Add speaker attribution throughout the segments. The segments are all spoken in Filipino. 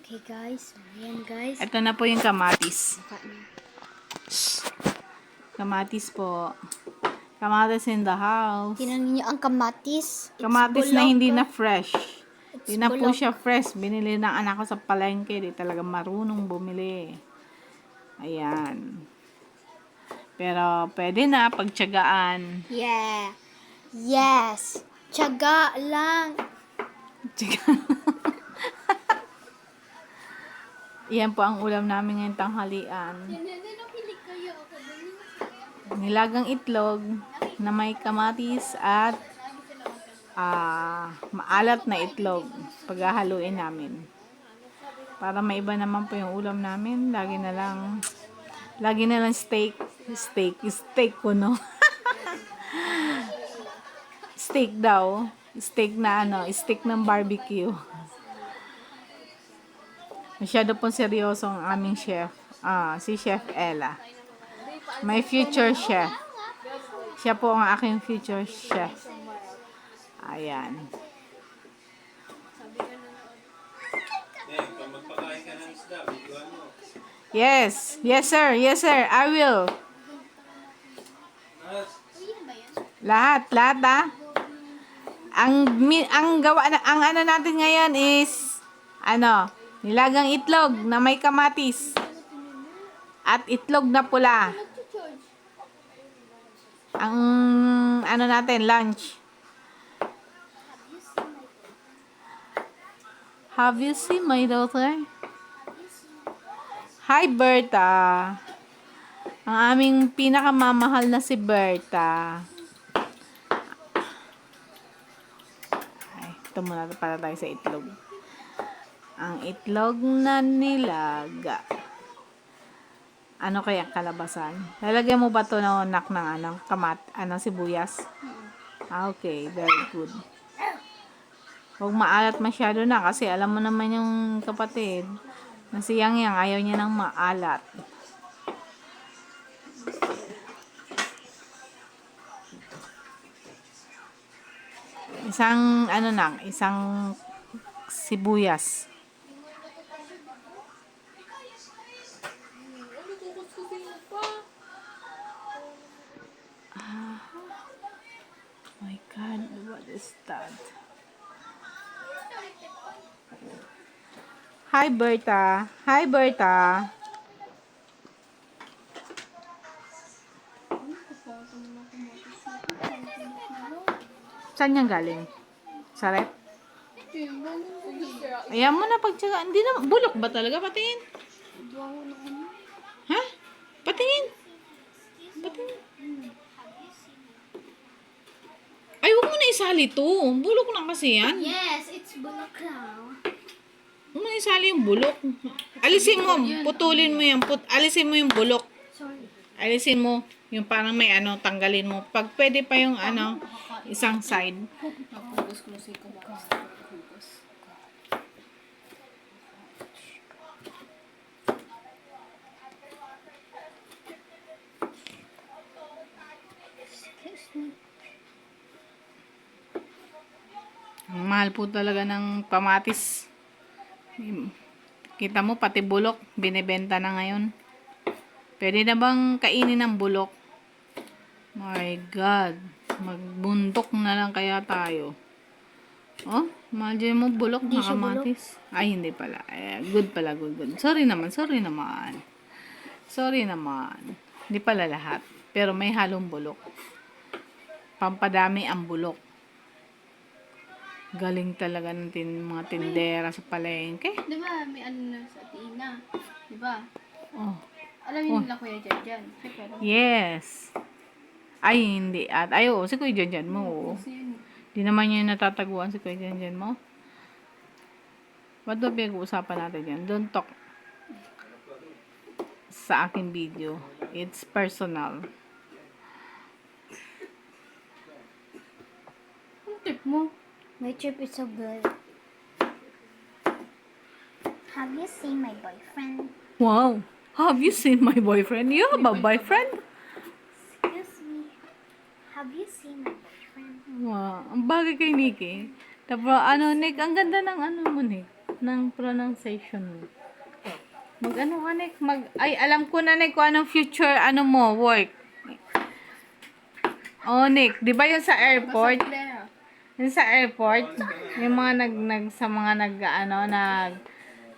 Speaker 1: Okay guys, ayan guys.
Speaker 2: Ito na po yung kamatis.
Speaker 1: Baka na.
Speaker 2: Kamatis po. Kamatis in the house.
Speaker 1: Tingnan niyo ang kamatis. It's
Speaker 2: Kamatis na
Speaker 1: bulok.
Speaker 2: hindi na fresh.
Speaker 1: It's
Speaker 2: Hindi na po
Speaker 1: bulok.
Speaker 2: siya fresh. Binili ng anak ko sa palengke. Di talaga marunong bumili. Ayan. Pero pwede na pagtiyagaan.
Speaker 1: Yeah. Yes. Tiyaga lang.
Speaker 2: Yan po ang ulam namin ngayong tanghalian. Nilagang itlog na may kamatis at maalat na itlog. Paghahaluin namin. Para maiba naman po yung ulam namin. Lagi na lang steak. Steak po, no? Steak daw. Steak na steak ng barbecue. Masyado pong seryoso ang aming chef. Si Chef Ella. My future chef. Siya po ang aking future chef. Ayan. Yes. Yes, sir. Yes, sir. I will. Lahat ang gawa na, ang ano natin ngayon is nilagang itlog na may kamatis at itlog na pula. Ang natin lunch. Have you seen my daughter? Hi, Berta. Ang aming pinakamamahal na si Berta. Ito muna para tayo sa itlog. Ang itlog na nilaga. Ano kaya kalabasan? Lalagyan mo ba ito ng anak ng sibuyas? Okay, very good. Huwag maalat masyado na kasi alam mo naman yung kapatid na si Yang ayaw niya ng maalat. Isang sibuyas. My God, what is that? Hi, Berta. Hi, Berta. Saan yan galing? Sa rep? Ayan mo na pagtsaga. Hindi na, bulok ba talaga? Patingin. Ha? Patingin. Patingin. Ay, huwag mo na isali to. Bulok na kasi yan.
Speaker 1: Yes, it's bulok now.
Speaker 2: Huwag mo na isali yung bulok. Alisin mo. Putulin mo yan. Alisin mo yung bulok.
Speaker 1: Sorry.
Speaker 2: Alisin mo. Yung parang may tanggalin mo. Pag pwede pa yung isang side. Ang mahal po talaga ng kamatis. Kita mo, pati bulok, binibenta na ngayon. Pwede na bang kainin ng bulok? My God. Magbundok na lang kaya tayo. Oh, mahal dyan mo bulok na kamatis. Ay, hindi pala. Good pala, good. Sorry naman. Hindi pala lahat. Pero may halong bulok. Pampadami ang bulok. Galing talaga ng mga tindera sa palengke.
Speaker 3: Di ba may na sa Tina? Di ba?
Speaker 2: Oh.
Speaker 3: Alam niyo nila Kuya Jan.
Speaker 2: Yes. Ay, hindi. Si Kuya Jan mo. Di naman niya natataguan si Kuya Jan mo. Ba't ba pinag-uusapan natin yan? Don't talk sa aking video. It's personal.
Speaker 3: Ang tip mo.
Speaker 1: My trip is so good. Have you seen my boyfriend?
Speaker 2: Wow. Have you seen my boyfriend? You have a boyfriend?
Speaker 1: Excuse me. Have you seen my boyfriend?
Speaker 2: Wow. Ang bagay kay Nikki. Tapos, Nick, ang ganda ng mo, Nick. ng pronunciation mo. Mag-ano ka, Nick? Ay, alam ko na, Nick, kung anong future, ano mo, work. Oh, Nick, di ba yun sa airport?
Speaker 3: Basta Claire.
Speaker 2: Yun sa airport, yung mga sa mga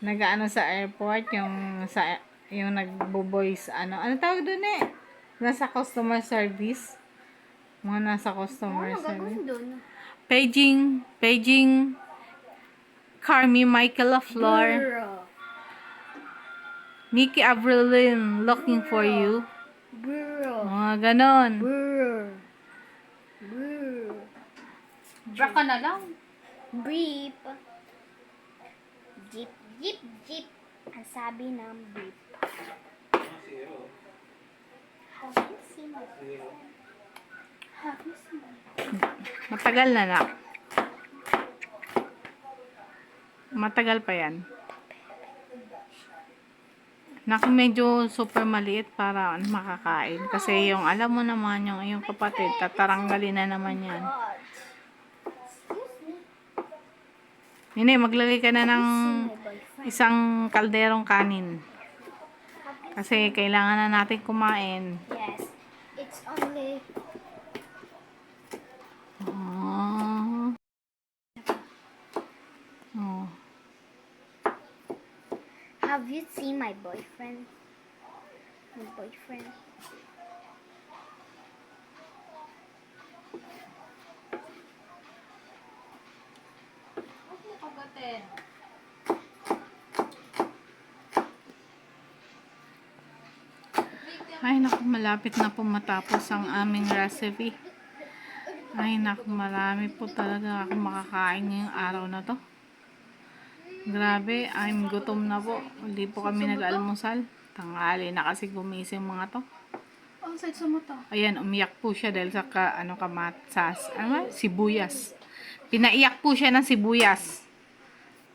Speaker 2: nag-ano sa airport, yung nagbo-voice, ano tawag doon eh? Nasa customer service. Mga nasa customer
Speaker 1: Ano
Speaker 2: service.
Speaker 1: gagawin doon?
Speaker 2: Paging, Carmi Michael Flor,
Speaker 1: Brr.
Speaker 2: Nikki Avrilin, looking for you.
Speaker 1: Brr.
Speaker 2: Mga ganon.
Speaker 1: Brr. Brr.
Speaker 3: Bra ka na lang.
Speaker 1: Beep. Jeep, jeep, jeep. Ang sabi ng beep. Have you seen my boyfriend? Have you seen my boyfriend?
Speaker 2: Matagal na na. Matagal pa yan. Naku, medyo super maliit para makakain. Kasi yung, alam mo naman, yung kapatid, tataranggalin na naman yan.
Speaker 1: God. Excuse me.
Speaker 2: Hindi, maglalagay ka na ng
Speaker 1: My boyfriend.
Speaker 2: isang kalderong kanin. Kasi kailangan na natin kumain.
Speaker 1: Yes. It's only...
Speaker 2: Oh. Oh.
Speaker 1: Have you seen my boyfriend? My boyfriend.
Speaker 2: Ay, naku, malapit na po matapos ang aming recipe. Ay, naku, marami po talaga ako makakain ngayong araw na to. Grabe, I'm gutom na po. Hindi po kami nag-almusal. Tanghali na kasi gumising mga to.
Speaker 3: Ang sakit sa mata.
Speaker 2: Ayan, umiyak po siya dahil sa sibuyas. Pinaiyak po siya ng sibuyas.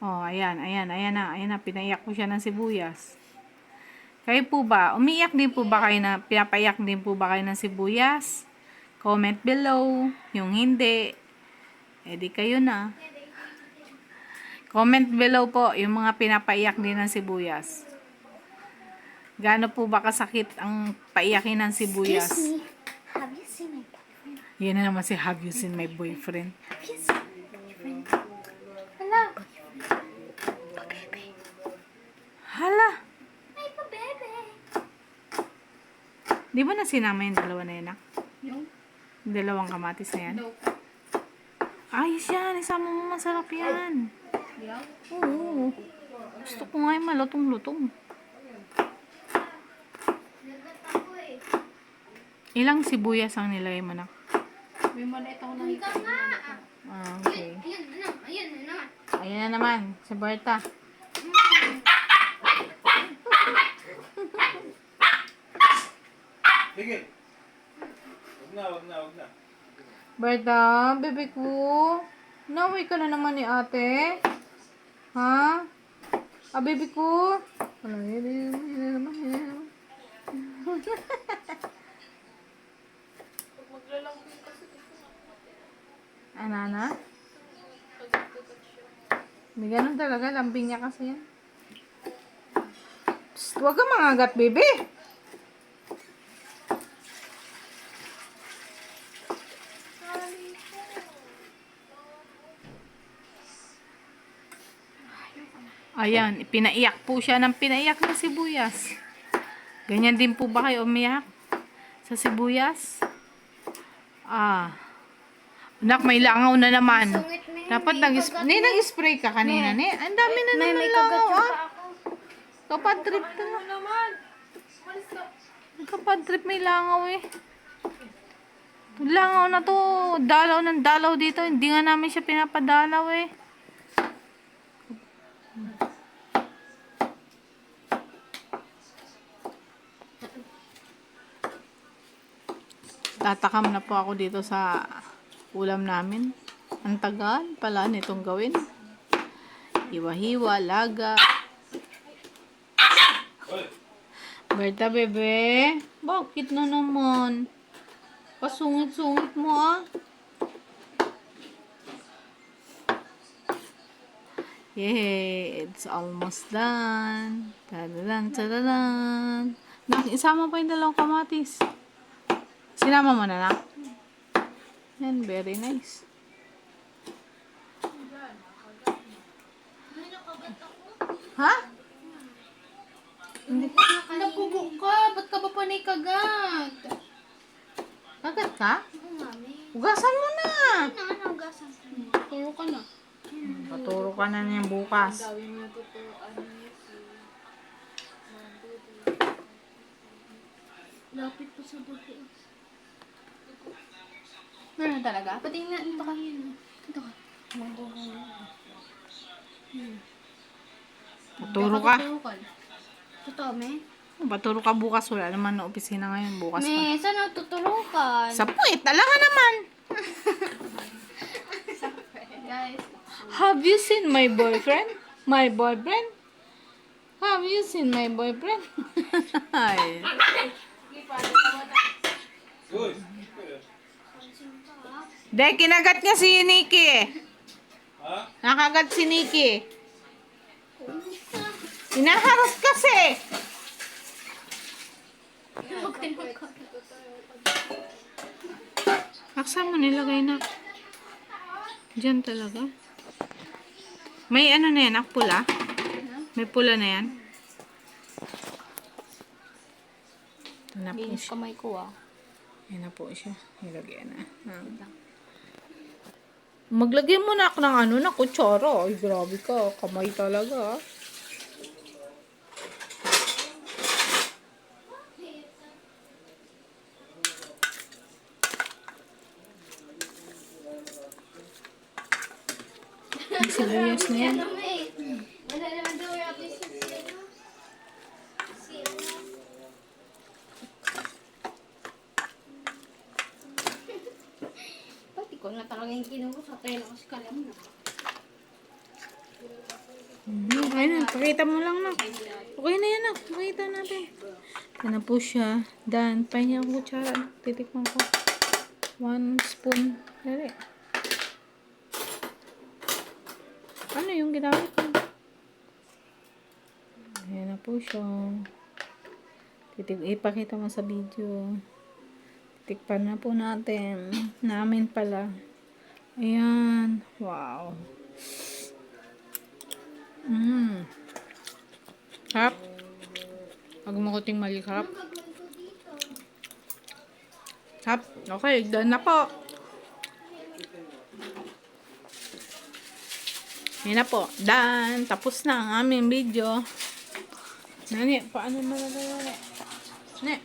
Speaker 2: Oh, ayan na, pinaiyak po siya ng sibuyas. Kayo po ba, pinapaiyak din po ba kayo ng sibuyas? Comment below, yung hindi, edi kayo na. Comment below po, yung mga pinapaiyak din ng sibuyas. Gaano po ba kasakit ang paiyakin ng sibuyas?
Speaker 1: Excuse me. Have you seen my boyfriend?
Speaker 2: Yan na naman si have you seen my boyfriend?
Speaker 1: Have you seen my boyfriend? Hello. Pabebe.
Speaker 2: Hala,
Speaker 1: May pabebe.
Speaker 2: di ba na sinama yung dalawa na yan, ah?
Speaker 3: Yung
Speaker 2: Yung dalawang kamatis na yan?
Speaker 3: daw.
Speaker 2: Ayos yan, isama mo, masarap yan.
Speaker 3: Yan.
Speaker 2: Oo. Gusto ko nga yung malutong-lutong. Ilang sibuyas ang nilagay mo na?
Speaker 3: May maliit ako nakita.
Speaker 2: Ah, okay.
Speaker 1: Ayun na. Ayun na.
Speaker 2: Ayan na naman, si Berta.
Speaker 4: Sige. Wag na.
Speaker 2: Berta, bebe ko. Naway ka na naman ni ate. Ha? Ah, bebe ko. Ano, yun naman. Ano na? May ganun talaga, lambing niya kasi yan. Psst, huwag ka mangagat, bebe. Ayan, pinaiyak po siya ng pinaiyak na sibuyas. Ganyan din po ba kayo umiyak sa sibuyas? Ah. Anak, may langaw na naman.
Speaker 1: Sungit na yun.
Speaker 2: Dapat nag-spray ka kanina, ne? Ang dami na
Speaker 1: May
Speaker 2: naman
Speaker 1: kagat
Speaker 2: langaw,
Speaker 1: yung
Speaker 2: ah.
Speaker 1: pa ako.
Speaker 2: Kapadrip ka na. Kapadrip, may langaw eh. Langaw na to. Dalaw ng dalaw dito. Hindi nga namin siya pinapadalaw eh. Tatakam na po ako dito sa ulam namin. Ang tagal pala nitong gawin. Hiwa-hiwa, laga. Berta, bebe. Bakit na naman? Pasungit-sungit mo, ah. Yay! It's almost done. Tadadan, tadadan. Nak, isama pa yung dalawang kamatis. Sinama mo na, nak? Yan, very nice. Ha?
Speaker 3: Napugo ka. Ba't ka ba panay kagat?
Speaker 2: Kagat ka?
Speaker 1: Oo, mami.
Speaker 2: Ugasan mo na!
Speaker 1: Nanagasan ko.
Speaker 3: Turo ka na.
Speaker 2: Paturo ka na niyan bukas.
Speaker 1: Lapit po sa dugo.
Speaker 3: Meron talaga? Pati nga, ito ka yun. Ito ka.
Speaker 2: Paturo ka.
Speaker 1: Totoo, me?
Speaker 2: Paturo ka bukas. Wala naman na opisina ngayon. Bukas pa.
Speaker 1: Me, saan natuturukan?
Speaker 2: Sa puwit. Talaga naman.
Speaker 3: Guys.
Speaker 2: Have you seen my boyfriend? My boyfriend? Have you seen my boyfriend? Ay.
Speaker 4: Uy!
Speaker 2: De, kinagat nga si Nikki.
Speaker 4: Ha?
Speaker 2: Nakagat si Nikki. Hinaharap kasi. Aksan mo nilagay na. Diyan talaga. May ano na yan, pula? May pula na yan. Ito na po
Speaker 3: Linis
Speaker 2: siya.
Speaker 3: kamay ko ah.
Speaker 2: Yan na po siya. Nilagay na. Maglagyan mo na ako ng ano na kutsara. Ay, grabe ka. Kamay talaga. Ang sibuyas na yan.
Speaker 1: Wala naman daw yung ating
Speaker 3: Pati ko na talaga yung kinuha sa tayo kasi kalam na.
Speaker 2: Okay na. Pakita mo lang na. Okay na yan na. Pakita natin. Yan na po siya. Dan. Pahinga ang kutsara. Titikman ko. 1 spoon. Dali. Ano yung ginamit ko? Ayan na po siya. Ipakita mo sa video. Titikpan na po natin. Namin pala. Ayan. Wow. Harap. Huwag mo kuting mali. Harap. Harap. Okay. Done na po. Yan na po. Done. Tapos na ang aming video. Nani, paano malagay? Ne.